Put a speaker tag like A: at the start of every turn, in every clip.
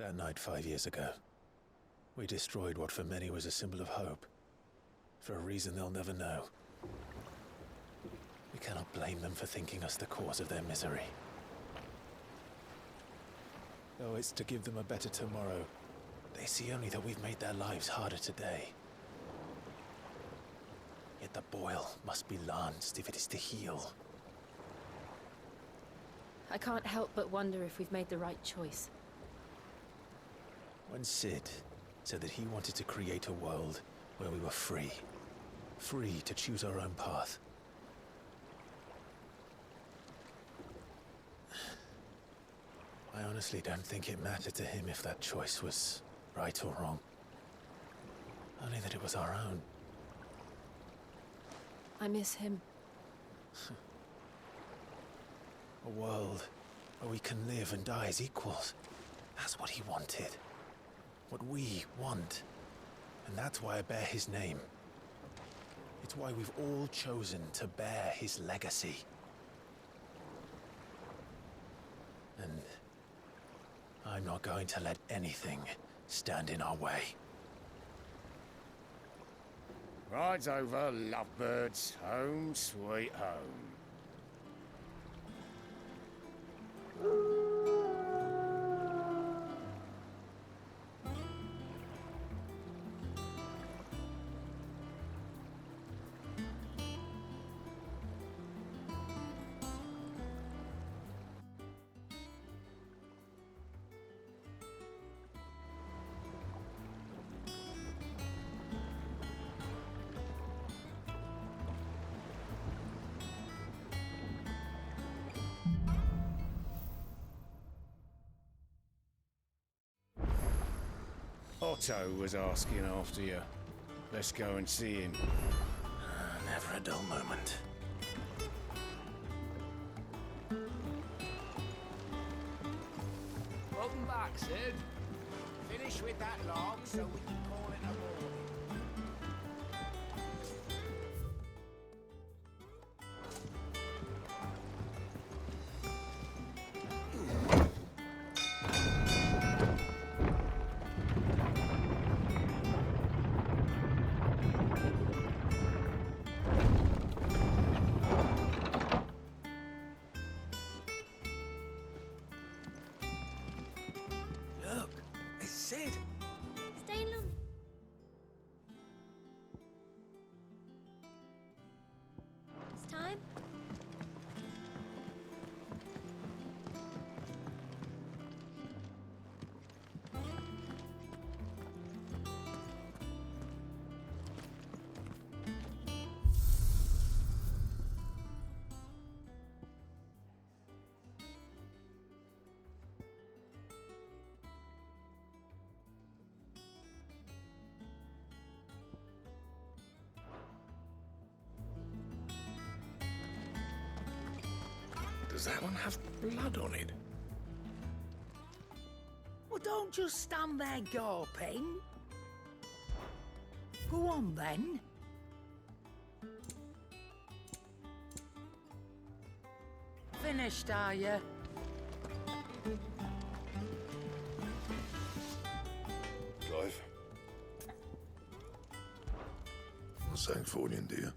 A: That night 5 years ago, we destroyed what for many was a symbol of hope. For a reason they'll never know. We cannot blame them for thinking us the cause of their misery. Though it's to give them a better tomorrow, they see only that we've made their lives harder today. Yet the boil must be lanced if it is to heal.
B: I can't help but wonder if we've made the right choice.
A: When Cid said that he wanted to create a world where we were free. Free to choose our own path. I honestly don't think it mattered to him if that choice was right or wrong. Only that it was our own.
B: I miss him.
A: A world where we can live and die as equals. That's what he wanted. What we want. And that's why I bear his name. It's why we've all chosen to bear his legacy. And I'm not going to let anything stand in our way.
C: Rides over, lovebirds, home sweet home. Otto was asking after you. Let's go and see him.
A: Never a dull moment.
C: Welcome back, Cid. Finish with that log so we can call it a morning.
A: Look, it's Cid.
B: Stay long. It's time.
D: Does that one have blood on it?
E: Well, don't just stand there gawping. Go on, then. Finished, are you?
D: Clive? What's Sancfordian, dear?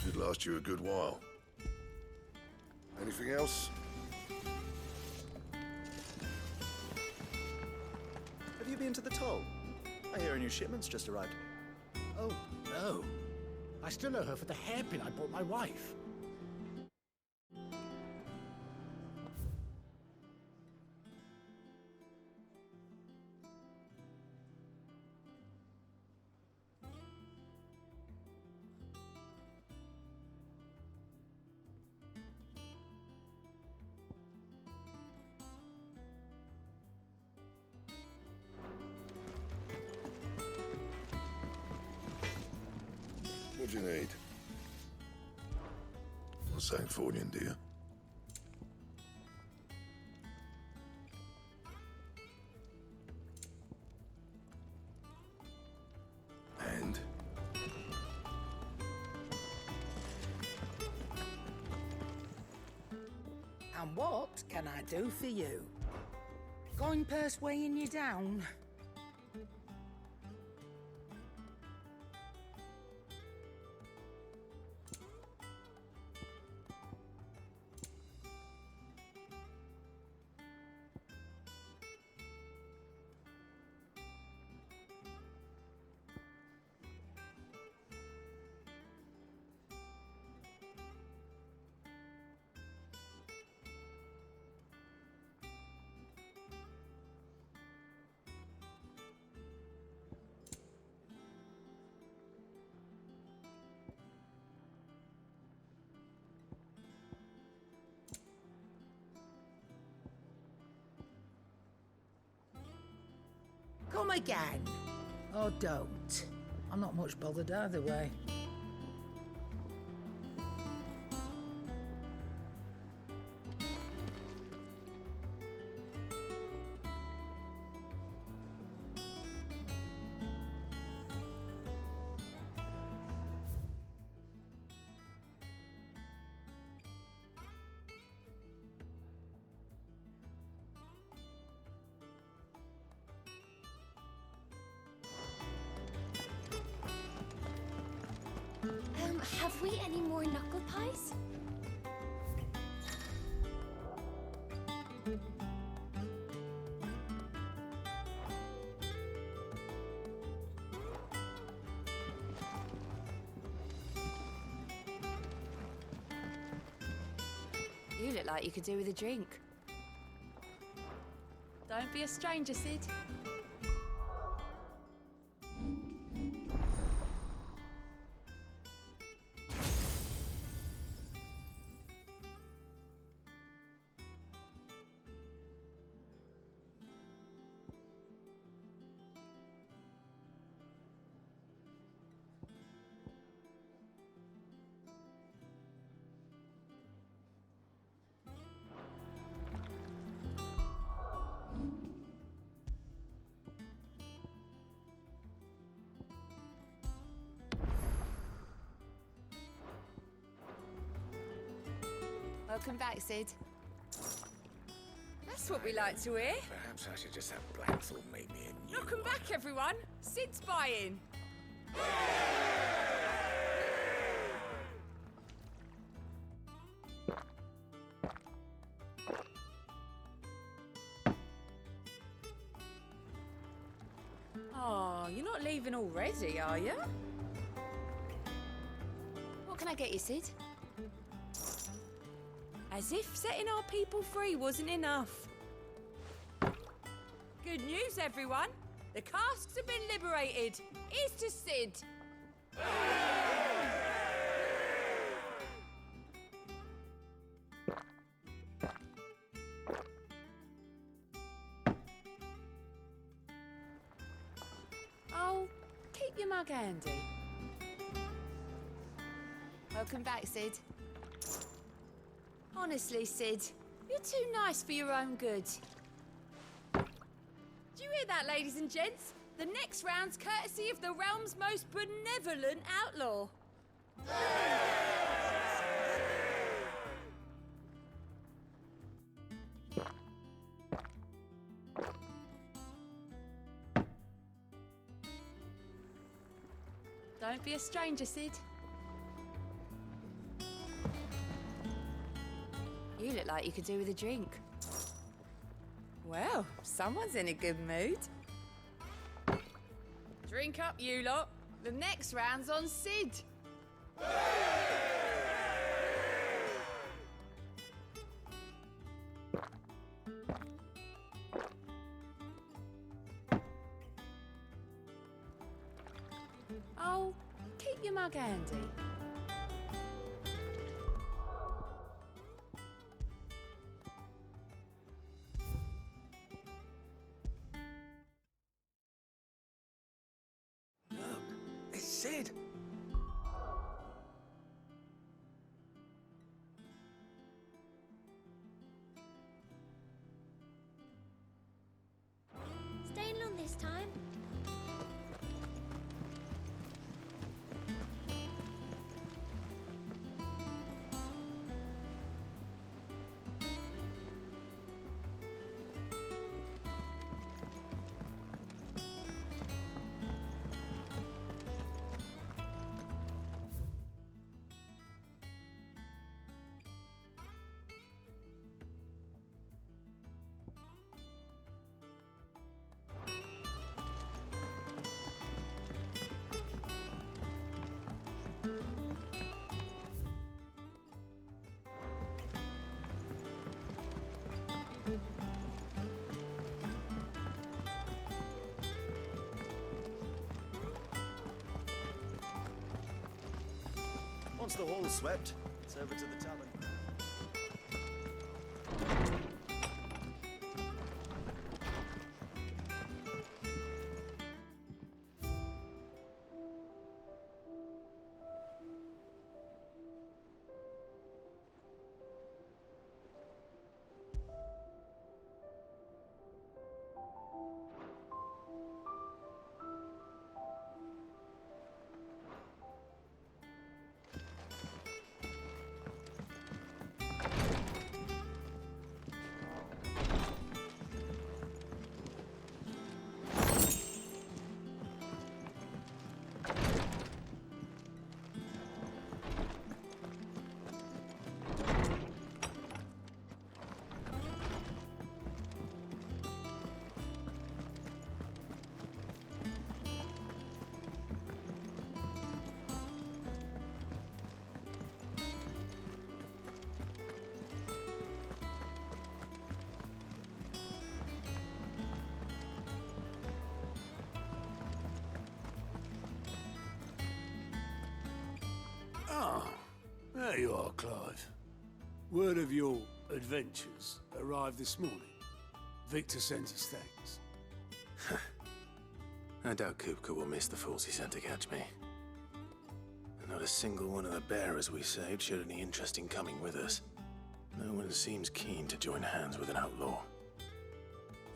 D: Should last you a good while. Anything else?
F: Have you been to the toll? I hear a new shipment's just arrived.
G: Oh, no. I still owe her for the hairpin I bought my wife.
D: What do you need? What's Sancfordian, dear? And?
E: And what can I do for you? Going purse weighing you down? Come again. Or don't. I'm not much bothered either way.
B: Have we any more knuckle pies?
H: You look like you could do with a drink. Don't be a stranger, Sid. Welcome back, Sid. That's what we like to hear.
C: Perhaps I should just have Blackthorn make me a new
H: Welcome back, everyone. Sid's buying. Oh, you're not leaving already, are you?
B: What can I get you, Sid?
H: As if setting our people free wasn't enough. Good news, everyone. The casks have been liberated. Here's to Sid. Oh, keep your mug handy. Welcome back, Sid. Honestly, Sid, you're too nice for your own good. Do you hear that, ladies and gents? The next round's courtesy of the realm's most benevolent outlaw. Don't be a stranger, Sid. You look like you could do with a drink. Well, someone's in a good mood. Drink up, you lot. The next round's on Sid. Oh, keep your mug handy.
C: It's Sid.
B: Staying long this time?
F: Once the hall's swept, it's over to the tavern.
I: Ah, there you are, Clive. Word of your adventures arrived this morning. Victor sends his thanks.
A: I doubt Kupka will miss the fools he sent to catch me. And not a single one of the bearers we saved showed any interest in coming with us. No one seems keen to join hands with an outlaw.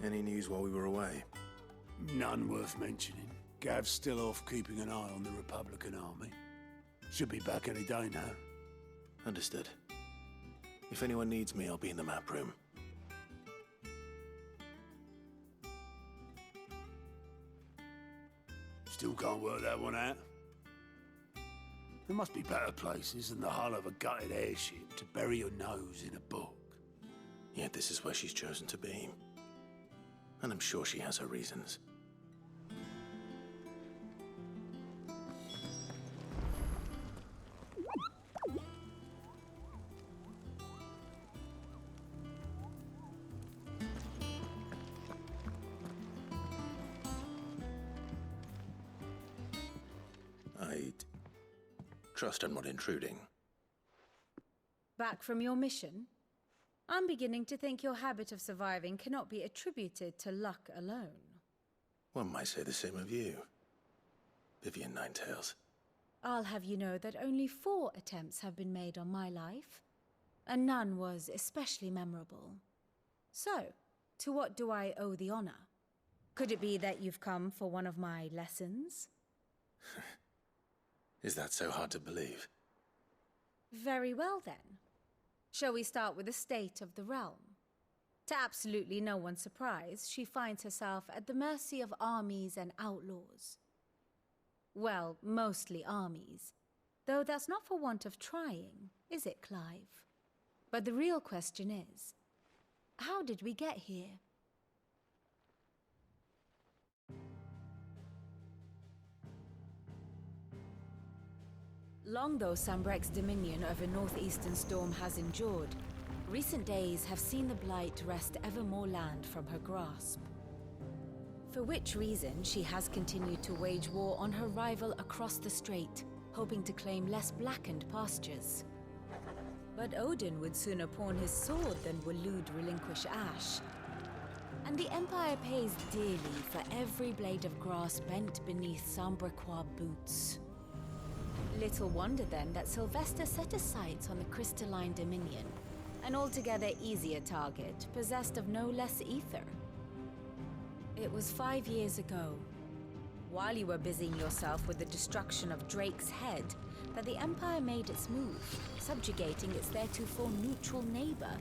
A: Any news while we were away?
I: None worth mentioning. Gav's still off keeping an eye on the Republican army. Should be back any day now.
A: Understood. If anyone needs me, I'll be in the map room.
I: Still can't work that one out. There must be better places than the hull of a gutted airship to bury your nose in a book.
A: Yet this is where she's chosen to be. And I'm sure she has her reasons. I'd trust I'm not intruding.
H: Back from your mission? I'm beginning to think your habit of surviving cannot be attributed to luck alone.
A: One might say the same of you, Vivian Ninetails.
H: I'll have you know that only 4 attempts have been made on my life, and none was especially memorable. So, to what do I owe the honor? Could it be that you've come for one of my lessons?
A: Is that so hard to believe?
H: Very well then. Shall we start with the state of the realm? To absolutely no one's surprise, she finds herself at the mercy of armies and outlaws. Well, mostly armies. Though that's not for want of trying, is it, Clive? But the real question is, how did we get here? Long though Sambrek's dominion over northeastern Storm has endured, recent days have seen the Blight wrest ever more land from her grasp. For which reason she has continued to wage war on her rival across the strait, hoping to claim less blackened pastures. But Odin would sooner pawn his sword than Waloed relinquish Ash. And the Empire pays dearly for every blade of grass bent beneath Sambrequois boots. Little wonder then that Sylvester set his sights on the Crystalline Dominion, an altogether easier target, possessed of no less ether. It was 5 years ago, while you were busying yourself with the destruction of Drake's head, that the Empire made its move, subjugating its theretofore neutral neighbor.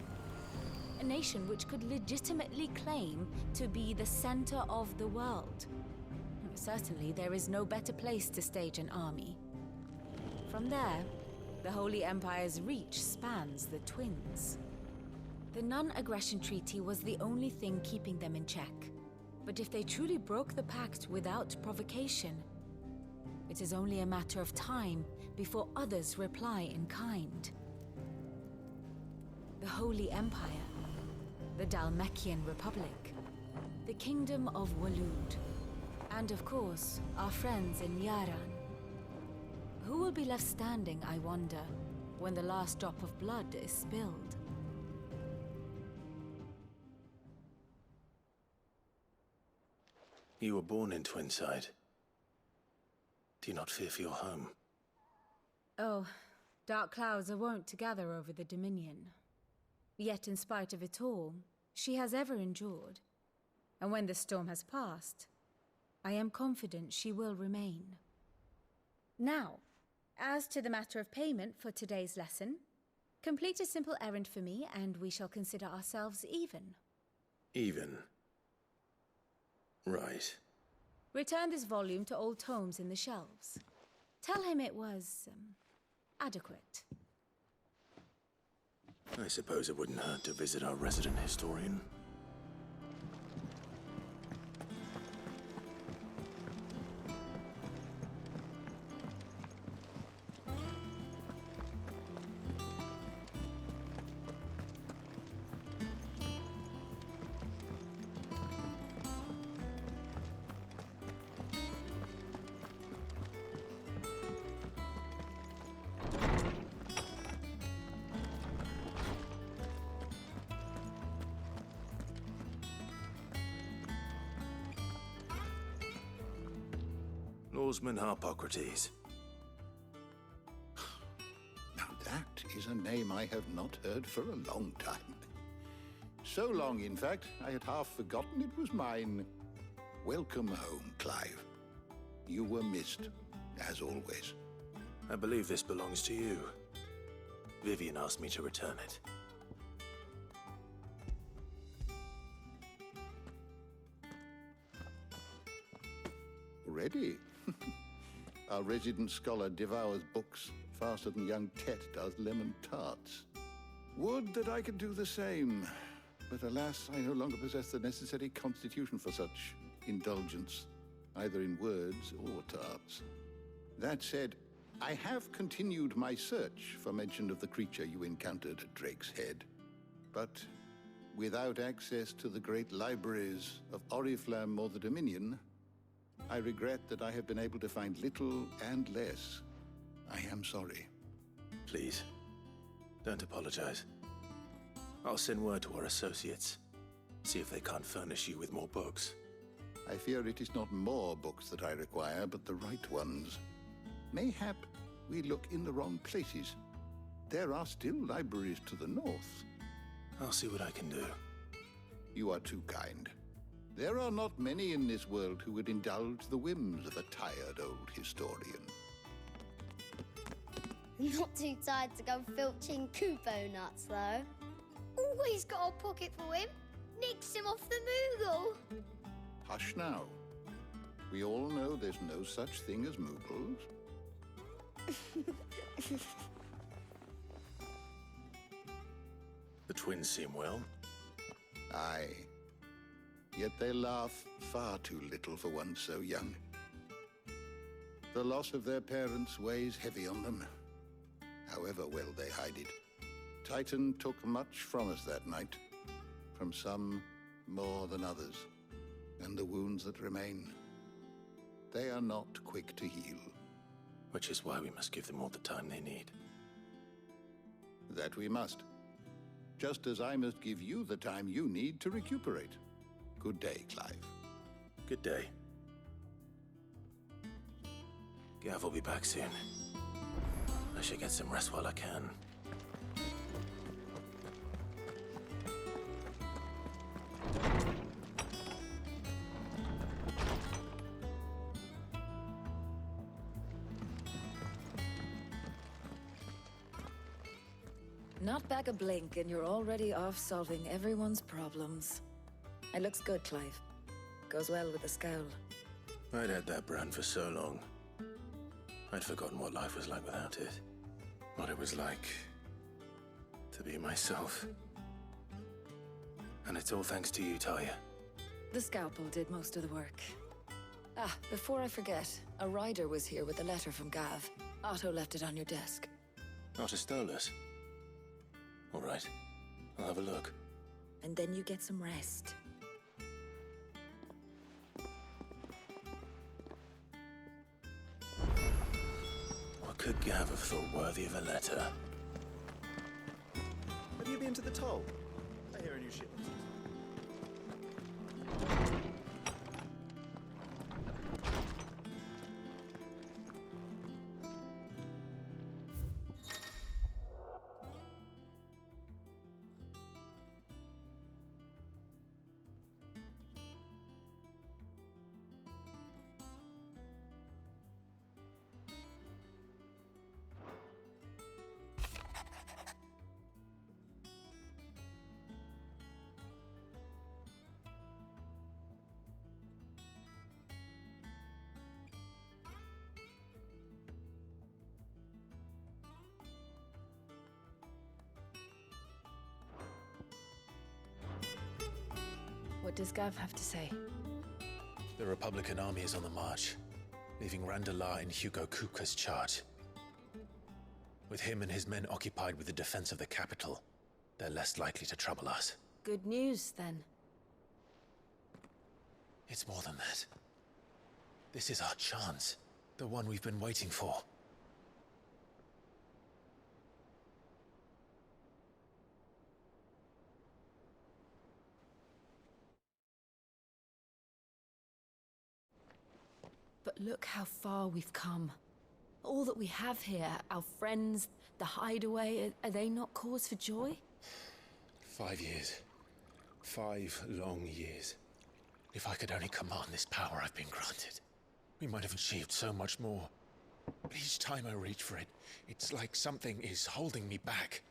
H: A nation which could legitimately claim to be the center of the world. Certainly, there is no better place to stage an army. From there, the Holy Empire's reach spans the Twins. The non-aggression treaty was the only thing keeping them in check. But if they truly broke the pact without provocation, it is only a matter of time before others reply in kind. The Holy Empire, the Dhalmekian Republic, the Kingdom of Waloed, and of course, our friends in Yaran, Who will be left standing, I wonder, when the last drop of blood is spilled?
A: You were born in Twinside. Do you not fear for your home?
H: Oh, dark clouds are wont to gather over the Dominion. Yet in spite of it all, she has ever endured. And when the storm has passed, I am confident she will remain. Now, as to the matter of payment for today's lesson, complete a simple errand for me and we shall consider ourselves even.
A: Even? Right.
H: Return this volume to old tomes in the shelves. Tell him it was, adequate.
A: I suppose it wouldn't hurt to visit our resident historian. Lawsman Harpocrates.
J: Now that is a name I have not heard for a long time. So long, in fact, I had half forgotten it was mine. Welcome home, Clive. You were missed, as always.
A: I believe this belongs to you. Vivian asked me to return it.
J: Ready? Our resident scholar devours books faster than young Tet does lemon tarts. Would that I could do the same. But alas, I no longer possess the necessary constitution for such indulgence, either in words or tarts. That said, I have continued my search for mention of the creature you encountered at Drake's Head. But without access to the great libraries of Oriflamme or the Dominion, I regret that I have been able to find little and less. I am sorry.
A: Please, don't apologize. I'll send word to our associates. See if they can't furnish you with more books.
J: I fear it is not more books that I require, but the right ones. Mayhap we look in the wrong places. There are still libraries to the north.
A: I'll see what I can do.
J: You are too kind. There are not many in this world who would indulge the whims of a tired old historian.
B: Not too tired to go filching Kupo nuts, though. Always got a pocket for him. Nicks him off the Moogle.
J: Hush now. We all know there's no such thing as Moogles.
A: The twins seem well.
J: Aye. Yet they laugh far too little for one so young. The loss of their parents weighs heavy on them, however well they hide it. Titan took much from us that night, from some more than others, and the wounds that remain, they are not quick to heal.
A: Which is why we must give them all the time they need.
J: That we must. Just as I must give you the time you need to recuperate. Good day, Clive.
A: Good day. Gav will be back soon. I should get some rest while I can.
K: Not back a blink and you're already off solving everyone's problems. It looks good, Clive. Goes well with the scowl.
A: I'd had that brand for so long. I'd forgotten what life was like without it. What it was like to be myself. And it's all thanks to you, Talia.
K: The scalpel did most of the work. Ah, before I forget, a rider was here with a letter from Gav. Otto left it on your desk.
A: Not a Stolas. All right. I'll have a look.
K: And then you get some rest.
A: What could Gav have thought worthy of a letter?
F: Have you been to the toll? I hear a new shipment.
K: What does Gav have to say?
A: The Republican army is on the march, leaving Randalar in Hugo Kupka's charge. With him and his men occupied with the defense of the capital, they're less likely to trouble us.
H: Good news, then.
A: It's more than that. This is our chance. The one we've been waiting for.
H: But look how far we've come. All that we have here, our friends, the hideaway, are they not cause for joy?
A: 5 years. 5 long years. If I could only command this power I've been granted, we might have achieved so much more. But each time I reach for it, it's like something is holding me back.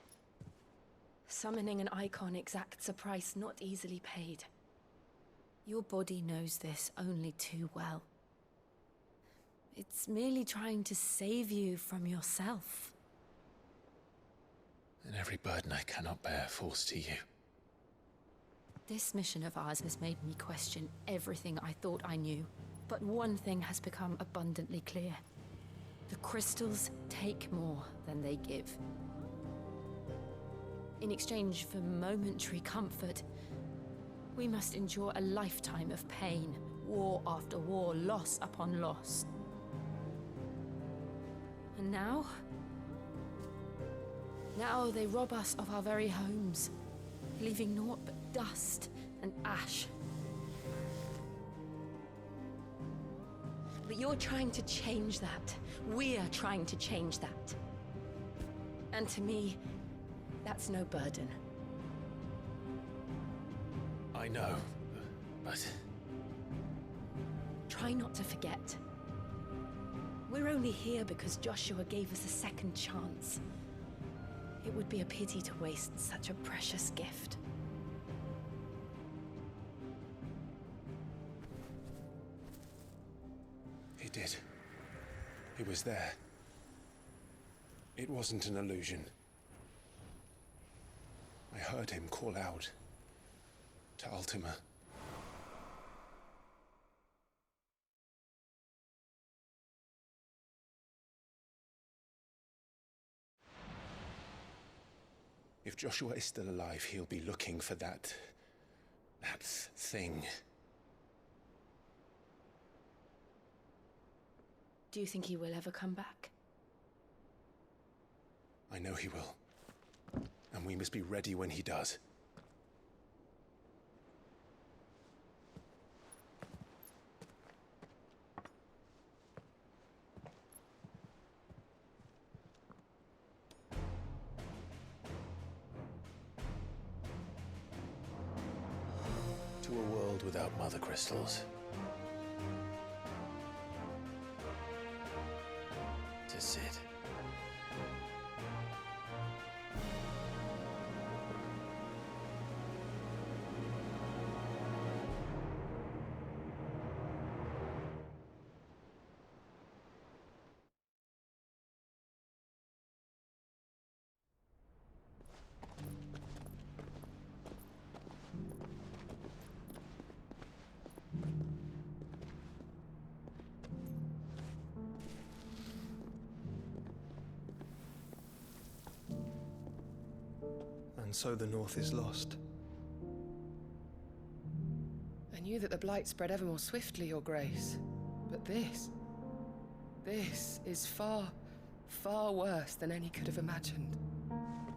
H: Summoning an icon exacts a price not easily paid. Your body knows this only too well. It's merely trying to save you from yourself.
A: And every burden I cannot bear falls to you.
H: This mission of ours has made me question everything I thought I knew. But one thing has become abundantly clear. The crystals take more than they give. In exchange for momentary comfort, we must endure a lifetime of pain, war after war, loss upon loss. And now? Now they rob us of our very homes, leaving naught but dust and ash. But you're trying to change that. We're trying to change that. And to me, that's no burden.
A: I know, but...
H: Try not to forget. We're only here because Joshua gave us a second chance. It would be a pity to waste such a precious gift.
A: He did. He was there. It wasn't an illusion. I heard him call out to Ultima. If Joshua is still alive, he'll be looking for that thing.
H: Do you think he will ever come back?
A: I know he will. And we must be ready when he does. To a world without mother crystals. To Cid.
L: And so the North is lost.
M: I knew that the Blight spread ever more swiftly, Your Grace. But this is far, Far worse than any could have imagined.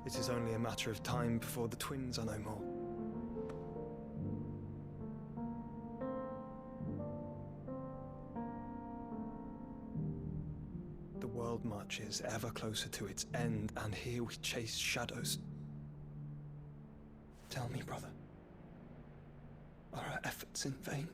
L: It is only a matter of time before the twins are no more. The world marches ever closer to its end, and here we chase shadows. Tell me, brother, are our efforts in vain?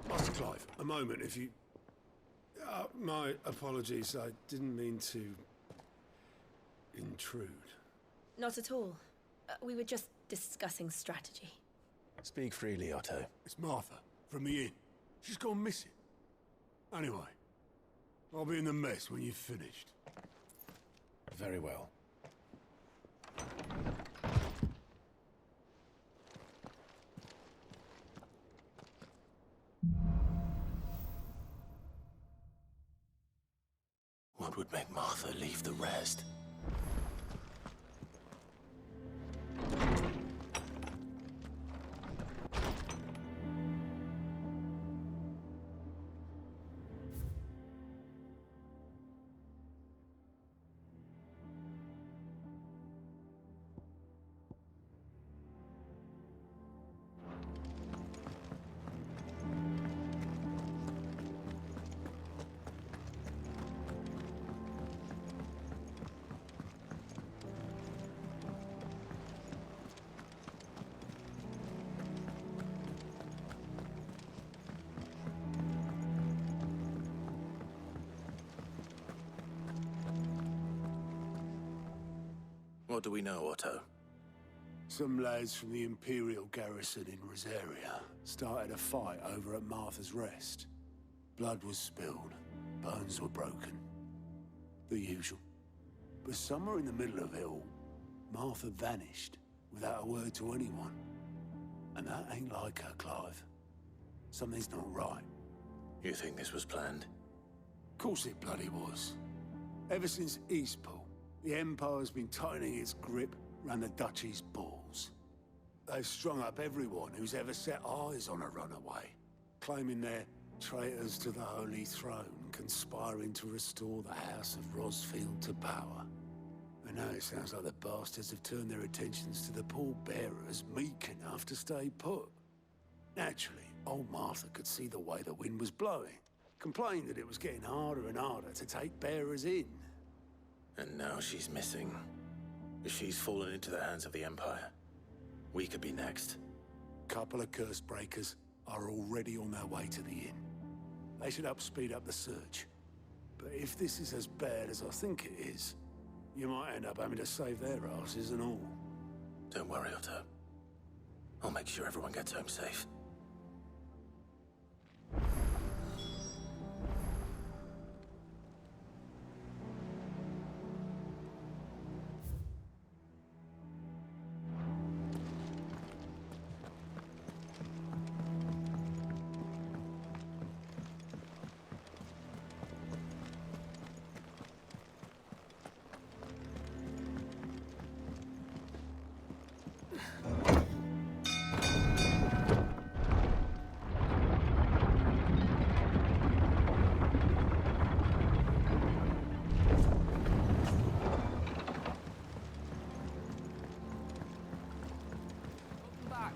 I: Master Clive, a moment, if you... my apologies, I didn't mean to... intrude.
N: Not at all. We were just discussing strategy.
A: Speak freely, Otto.
I: It's Martha, from the inn. She's gone missing. Anyway, I'll be in the mess when you've finished.
A: Very well. What would make Martha leave the rest? What do we know, Otto?
I: Some lads from the Imperial garrison in Rosaria started a fight over at Martha's Rest. Blood was spilled, bones were broken. The usual. But somewhere in the middle of it all, Martha vanished without a word to anyone. And that ain't like her, Clive. Something's not right.
A: You think this was planned?
I: Of course it bloody was. Ever since Eastpool, the Empire's been tightening its grip around the Duchy's balls. They've strung up everyone who's ever set eyes on a runaway, claiming they're traitors to the Holy Throne, conspiring to restore the House of Rosfield to power. And now it sounds like the bastards have turned their attentions to the pallbearers meek enough to stay put. Naturally, old Martha could see the way the wind was blowing, complained that it was getting harder and harder to take bearers in.
A: And now she's missing. If she's fallen into the hands of the Empire, we could be next.
I: Couple of curse breakers are already on their way to the inn. They should help speed up the search. But if this is as bad as I think it is, you might end up having to save their asses and all.
A: Don't worry, Otto. I'll make sure everyone gets home safe.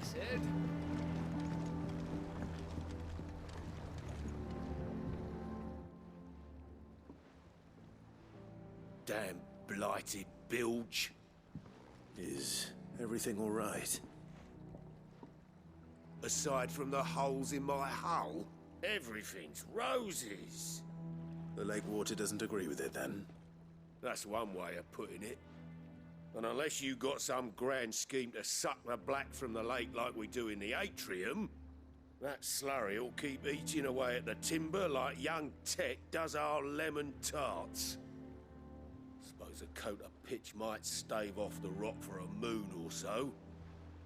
C: Sid.
O: Damn blighted bilge.
A: Is everything all right?
O: Aside from the holes in my hull, everything's roses.
A: The lake water doesn't agree with it, then?
O: That's one way of putting it. And unless you got some grand scheme to suck the black from the lake like we do in the atrium, that slurry'll keep eating away at the timber like young Tech does our lemon tarts. Suppose a coat of pitch might stave off the rot for a moon or so,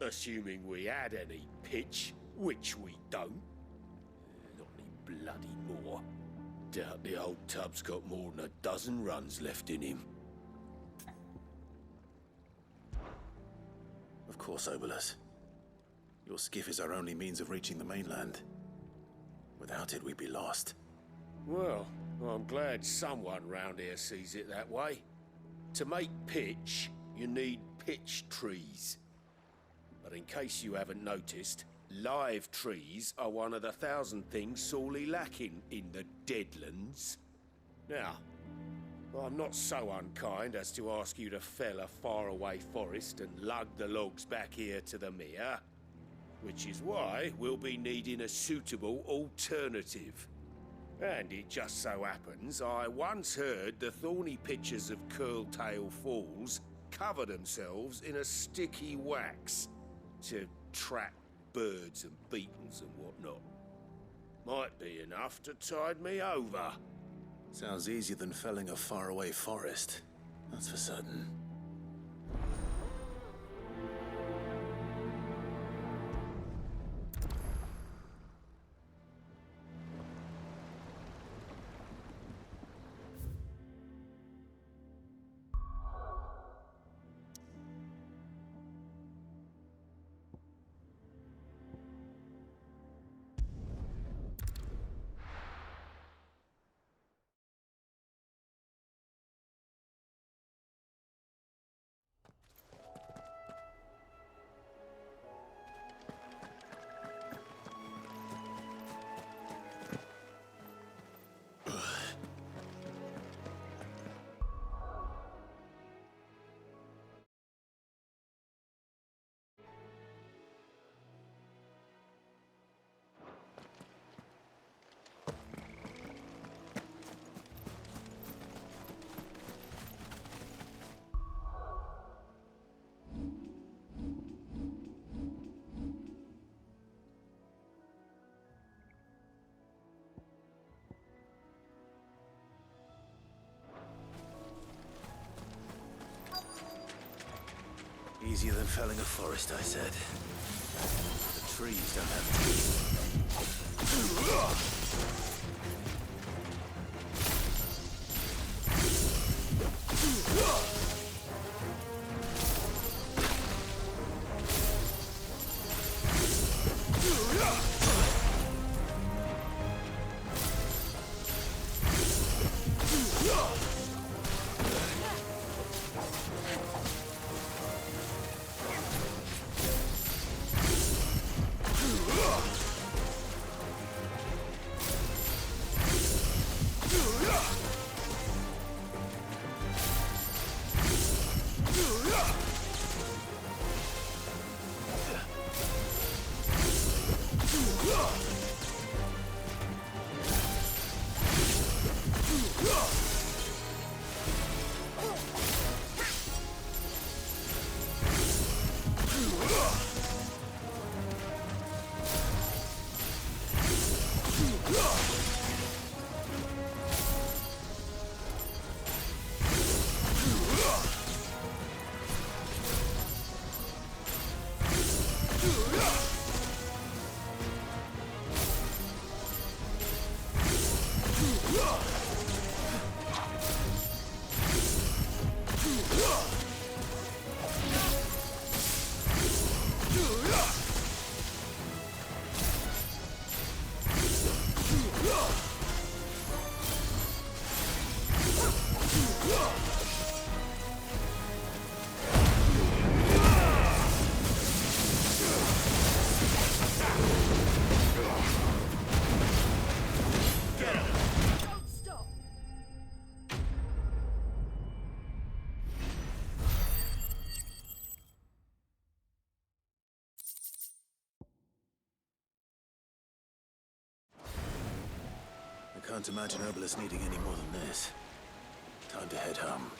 O: assuming we had any pitch, which we don't. Not any bloody more. Doubt the old tub's got more than a dozen runs left in him.
A: Of course, Obolus. Your skiff is our only means of reaching the mainland. Without it, we'd be lost.
O: Well, I'm glad someone round here sees it that way. To make pitch, you need pitch trees. But in case you haven't noticed, live trees are one of the 1,000 things sorely lacking in the Deadlands. Now, I'm not so unkind as to ask you to fell a faraway forest and lug the logs back here to the mere, which is why we'll be needing a suitable alternative. And it just so happens I once heard the thorny pitchers of Curltail Falls cover themselves in a sticky wax to trap birds and beetles and whatnot. Might be enough to tide me over.
A: Sounds easier than felling a faraway forest. That's for certain. Easier than felling a forest, I said. The trees don't have teeth. I can't imagine Obolus needing any more than this. Time to head home.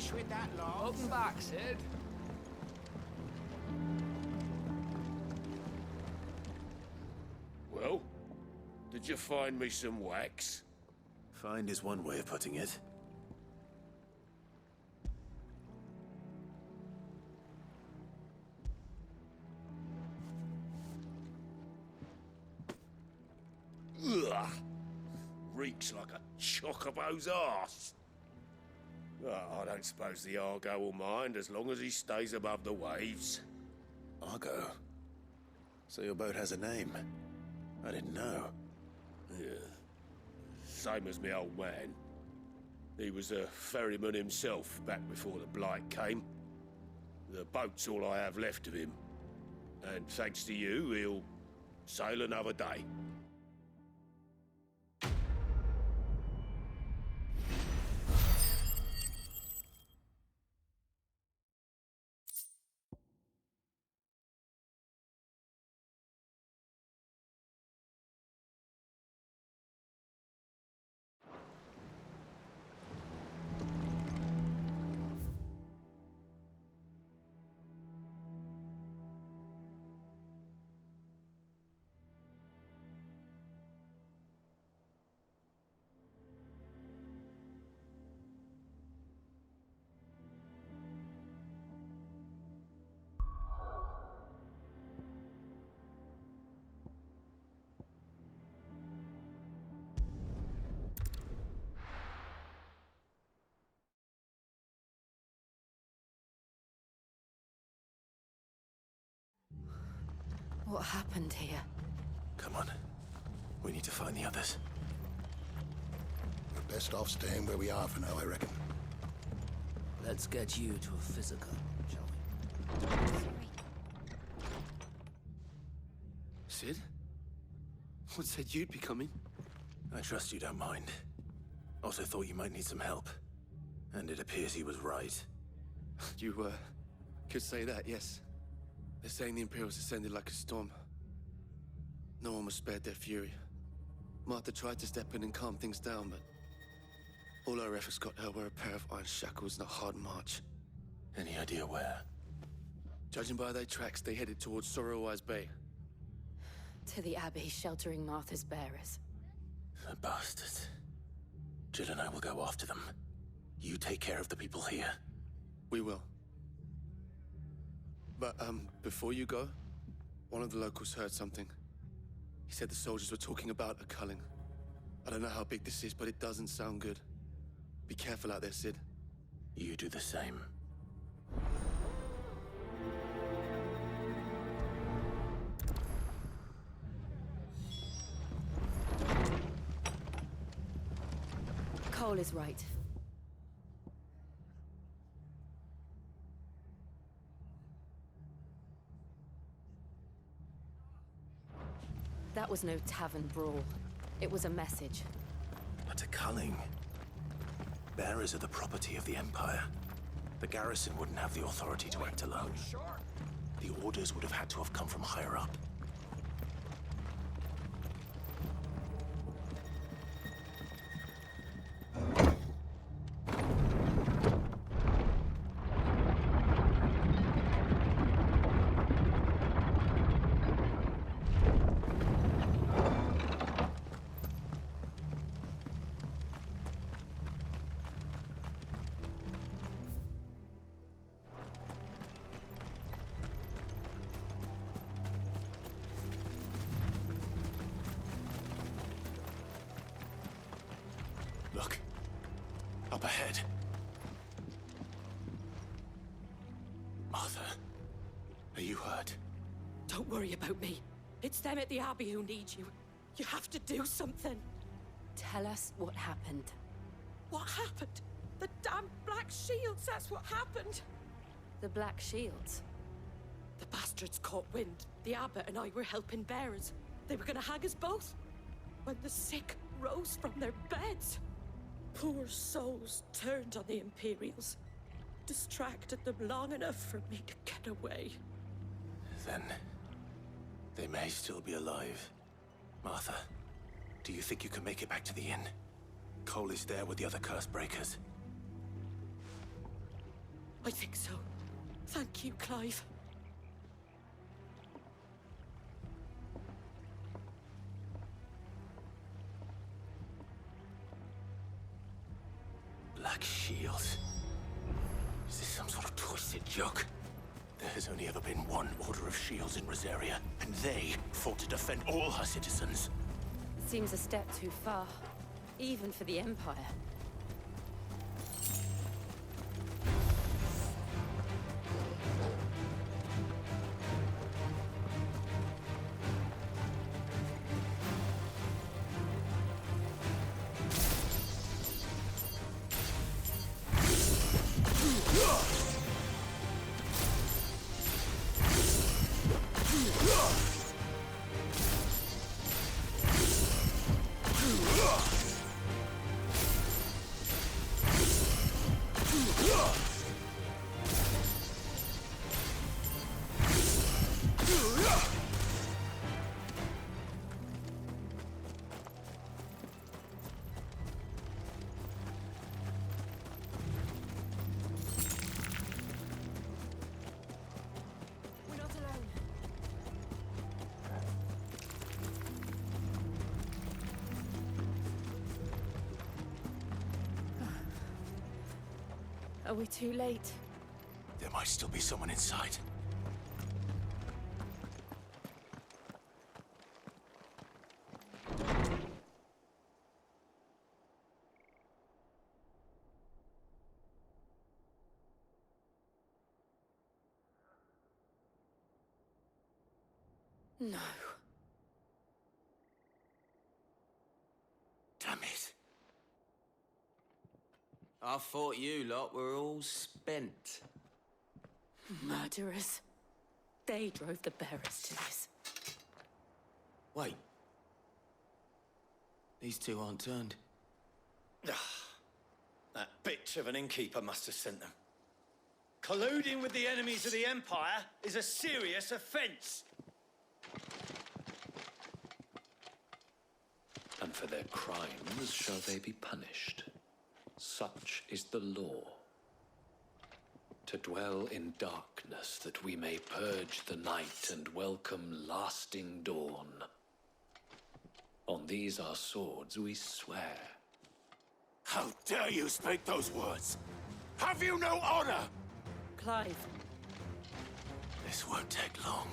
C: Finish with that lot.
M: Welcome back, Sid.
O: Well, did you find me some wax?
A: Find is one way of putting it.
O: Ugh. Reeks like a chocobo's arse. Oh, I don't suppose the Argo will mind as long as he stays above the waves.
A: Argo? So your boat has a name? I didn't know.
O: Yeah. Same as me old man. He was a ferryman himself back before the Blight came. The boat's all I have left of him. And thanks to you, he'll sail another day.
K: What happened here?
A: Come on. We need to find the others.
P: We're best off staying where we are for now, I reckon.
Q: Let's get you to a physical, shall we?
F: Sid? What said you'd be coming?
A: I trust you don't mind. Also thought you might need some help. And it appears he was right.
F: You, could say that, yes. They're saying the Imperials descended like a storm. No one was spared their fury. Martha tried to step in and calm things down, but all our efforts got her were a pair of iron shackles and a hard march.
A: Any idea where?
F: Judging by their tracks, they headed towards Sorrowwise Bay.
K: To the Abbey sheltering Martha's bearers.
A: The bastards. Jill and I will go after them. You take care of the people here.
F: We will. But, before you go, one of the locals heard something. He said the soldiers were talking about a culling. I don't know how big this is, but it doesn't sound good. Be careful out there, Sid.
A: You do the same.
K: Cole is right. That was no tavern brawl. It was a message.
A: But a culling. Bearers are the property of the Empire. The garrison wouldn't have the authority to act alone. The orders would have had to have come from higher up. Look. Up ahead. Martha, are you hurt?
R: Don't worry about me. It's them at the Abbey who need you. You have to do something.
K: Tell us what happened.
R: What happened? The damn Black Shields, that's what happened.
K: The Black Shields?
R: The bastards caught wind. The Abbot and I were helping bearers. They were gonna hang us both. When the sick rose from their beds. Poor souls turned on the Imperials. Distracted them long enough for me to get away.
A: Then they may still be alive. Martha, do you think you can make it back to the inn? Cole is there with the other curse breakers.
R: I think so. Thank you, Clive.
A: Black Shields. Is this some sort of twisted joke? There has only ever been one Order of Shields in Rosaria, and they fought to defend all her citizens.
R: Seems a step too far, even for the Empire. Are we too late?
A: There might still be someone inside.
R: No.
A: Damn it.
Q: I thought you lot were all spent.
R: Murderers. They drove the bearers to this.
Q: Wait. These two aren't turned.
S: That bitch of an innkeeper must have sent them. Colluding with the enemies of the Empire is a serious offense.
T: And for their crimes shall they be punished. Such is the law. To dwell in darkness that we may purge the night and welcome lasting dawn. On these our swords we swear.
O: How dare you speak those words? Have you no honor?
R: Clive.
A: This won't take long.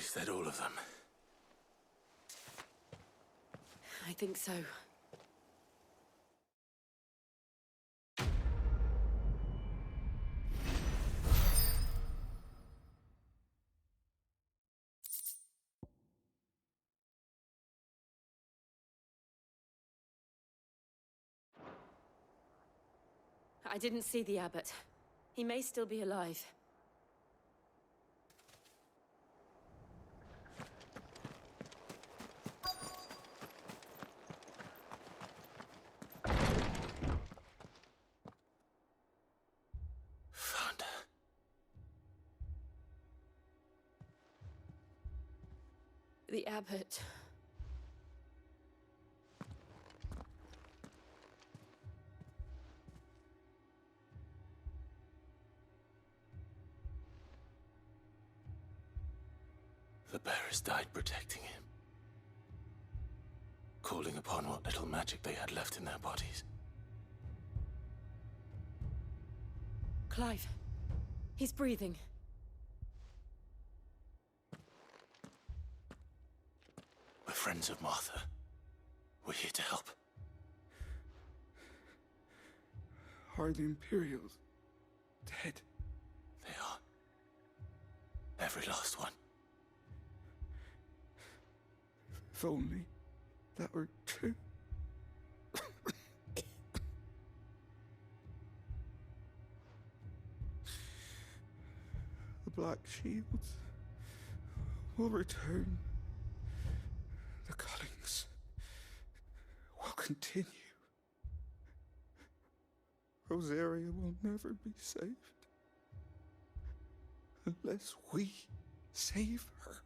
A: Is that all of them?
R: I think so. I didn't see the abbot. He may still be alive.
A: Found her.
R: The abbot.
A: The bearers died protecting him. Calling upon what little magic they had left in their bodies.
R: Clive. He's breathing.
A: We're friends of Martha. We're here to help.
I: Are the Imperials dead?
A: They are. Every last one.
I: If only that were true. The Black Shields will return. The cuttings will continue. Rosaria will never be saved unless we save her.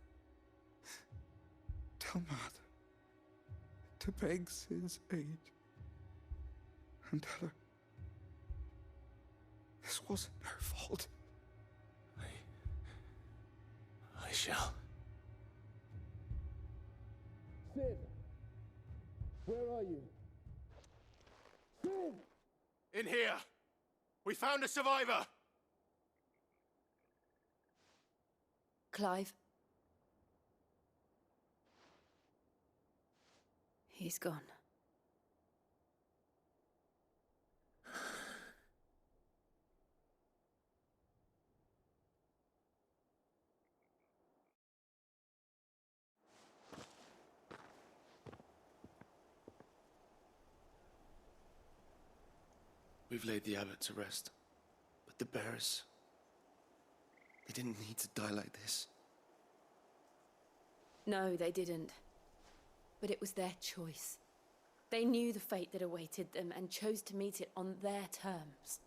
I: Tell Mother to beg Sid's aid and tell her this wasn't her fault.
A: I shall.
C: Sid! Where are you? Sid!
O: In here! We found a survivor!
R: Clive. He's gone.
F: We've laid the abbot to rest. But the bearers... they didn't need to die like this.
R: No, they didn't. But it was their choice. They knew the fate that awaited them and chose to meet it on their terms,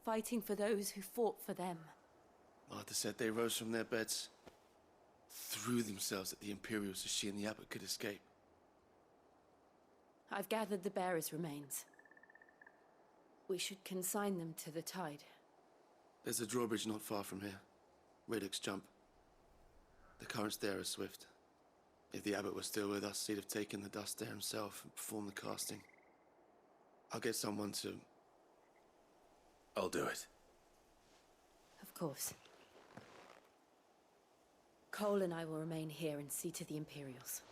R: fighting for those who fought for them.
F: Martha said they rose from their beds, threw themselves at the Imperials so she and the abbot could escape.
R: I've gathered the bearers' remains. We should consign them to the tide.
F: There's a drawbridge not far from here. Radix Jump. The currents there are swift. If the abbot was still with us, he'd have taken the dust there himself and performed the casting. I'll get someone to...
A: I'll do it.
R: Of course. Cole and I will remain here and see to the Imperials.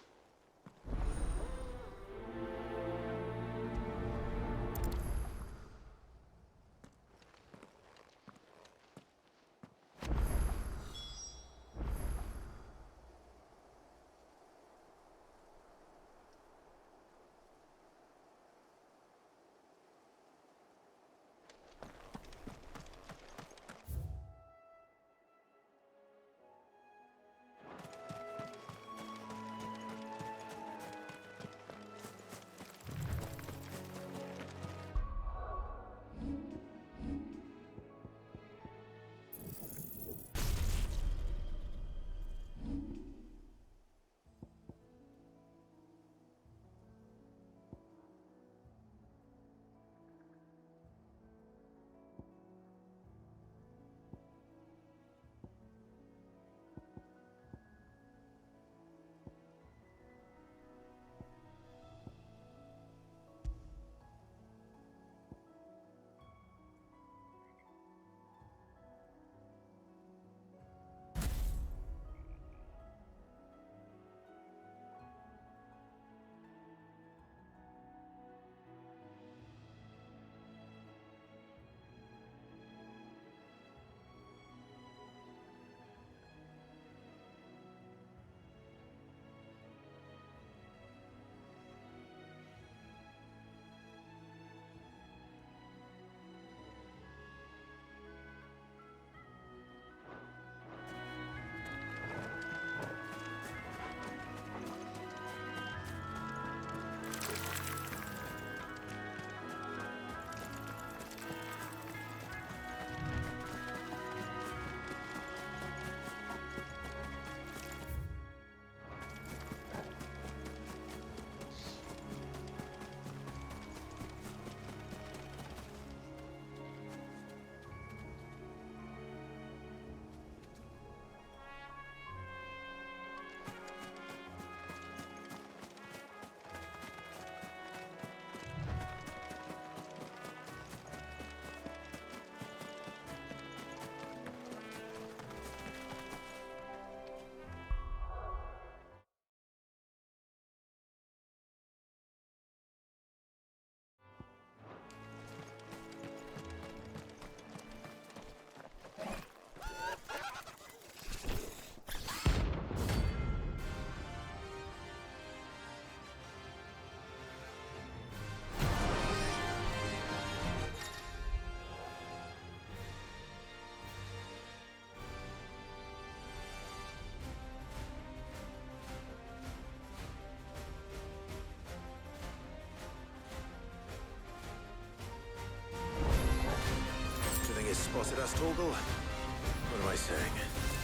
A: at us, Torgal? What am I saying?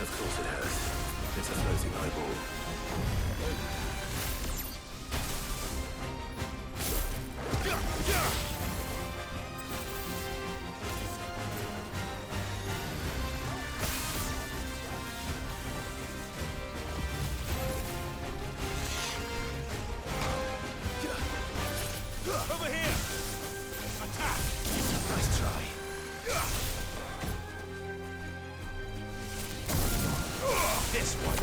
A: Of course it has. It's a floating eyeball.
O: Over here! Attack!
A: Nice try.
O: This one!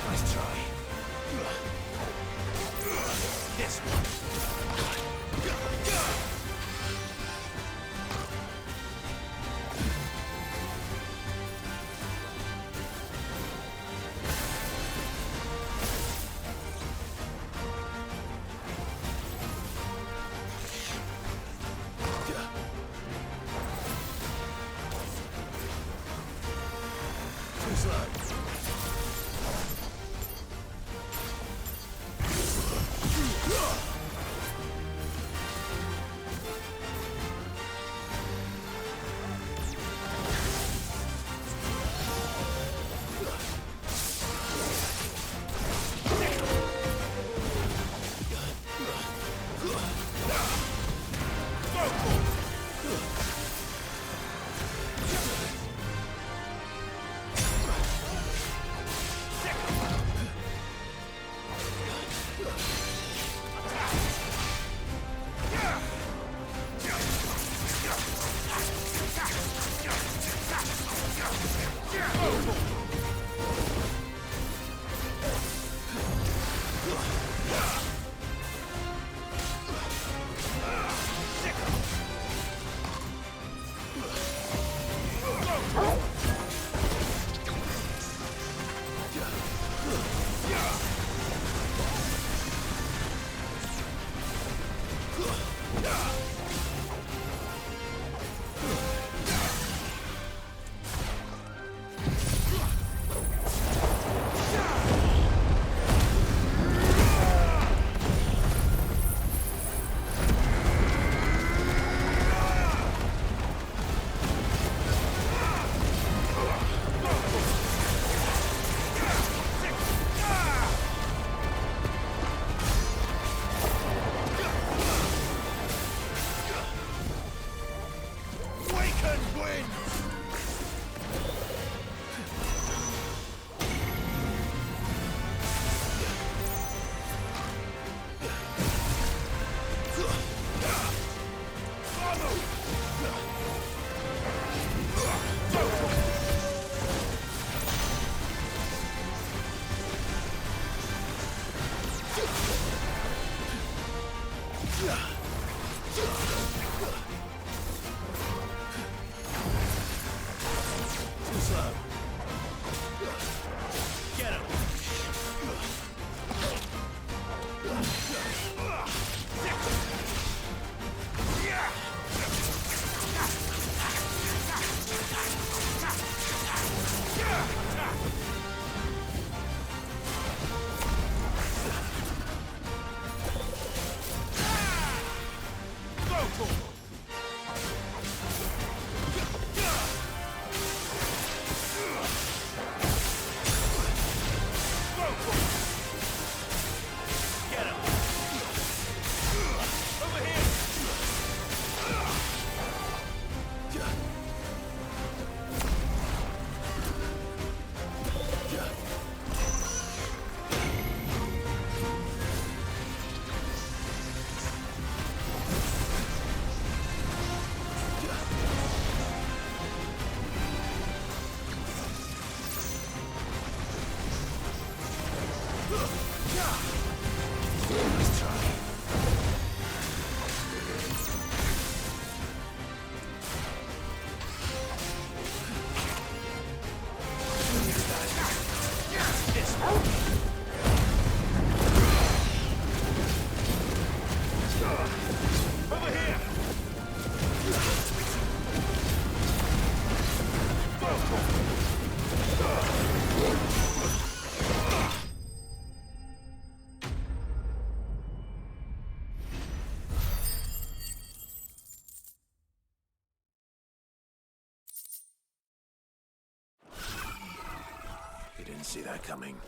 A: Nice try.
O: This one!
A: Too slow. Too slow. Get him. Nice try. see that coming.